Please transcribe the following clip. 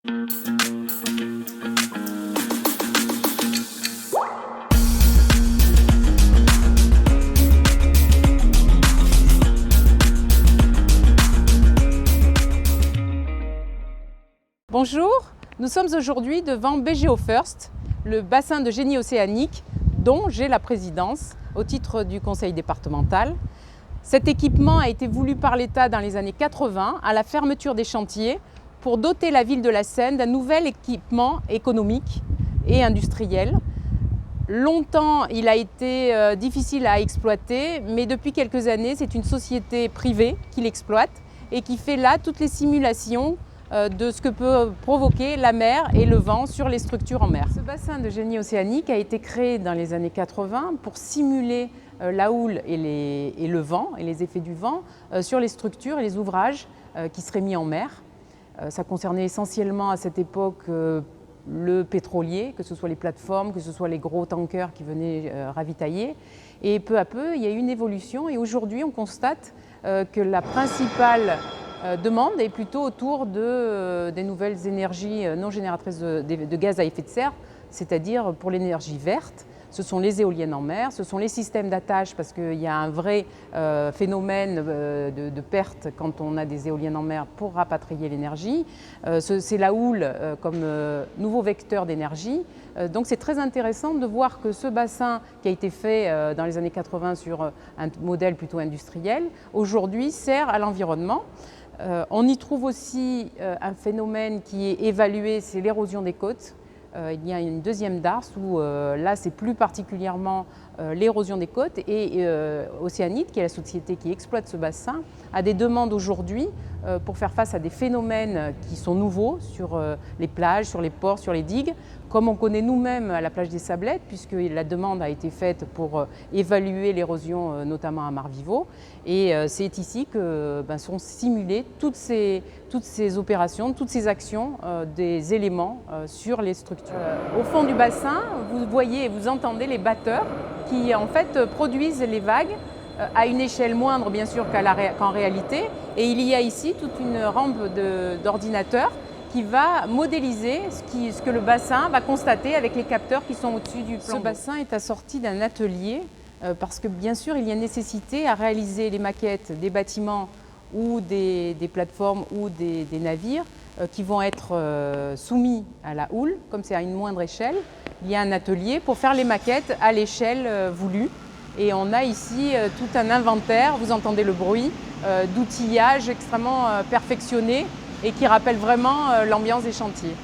Bonjour, nous sommes aujourd'hui devant BGO First, le bassin de génie océanique dont j'ai la présidence au titre du conseil départemental. Cet équipement a été voulu par l'État dans les années 80 à la fermeture des chantiers pour doter la ville de la Seine d'un nouvel équipement économique et industriel. Longtemps, il a été difficile à exploiter, mais depuis quelques années, c'est une société privée qui l'exploite et qui fait là toutes les simulations de ce que peut provoquer la mer et le vent sur les structures en mer. Ce bassin de génie océanique a été créé dans les années 80 pour simuler la houle et le vent et les effets du vent sur les structures et les ouvrages qui seraient mis en mer. Ça concernait essentiellement à cette époque le pétrolier, que ce soit les plateformes, que ce soit les gros tankers qui venaient ravitailler. Et peu à peu, il y a eu une évolution et aujourd'hui, on constate que la principale demande est plutôt autour des nouvelles énergies non génératrices de gaz à effet de serre, c'est-à-dire pour l'énergie verte. Ce sont les éoliennes en mer, ce sont les systèmes d'attache parce qu'il y a un vrai phénomène de perte quand on a des éoliennes en mer pour rapatrier l'énergie. C'est la houle comme nouveau vecteur d'énergie. Donc c'est très intéressant de voir que ce bassin qui a été fait dans les années 80 sur un modèle plutôt industriel, aujourd'hui sert à l'environnement. On y trouve aussi un phénomène qui est évalué, c'est l'érosion des côtes. Il y a une deuxième darse où là c'est plus particulièrement l'érosion des côtes et Océanite, qui est la société qui exploite ce bassin, a des demandes aujourd'hui pour faire face à des phénomènes qui sont nouveaux sur les plages, sur les ports, sur les digues, comme on connaît nous-mêmes à la plage des Sablettes, puisque la demande a été faite pour évaluer l'érosion, notamment à Marviveau. Et c'est ici que sont simulées toutes ces opérations, toutes ces actions des éléments sur les structures. Au fond du bassin, vous voyez et vous entendez les batteurs qui en fait produisent les vagues à une échelle moindre bien sûr qu'en réalité. Et il y a ici toute une rampe d'ordinateur qui va modéliser ce que le bassin va constater avec les capteurs qui sont au-dessus du plan. Ce bassin est assorti d'un atelier parce que bien sûr il y a nécessité à réaliser les maquettes des bâtiments ou des plateformes ou des navires qui vont être soumis à la houle, comme c'est à une moindre échelle. Il y a un atelier pour faire les maquettes à l'échelle voulue. Et on a ici tout un inventaire, vous entendez le bruit, d'outillage extrêmement perfectionné et qui rappelle vraiment l'ambiance des chantiers.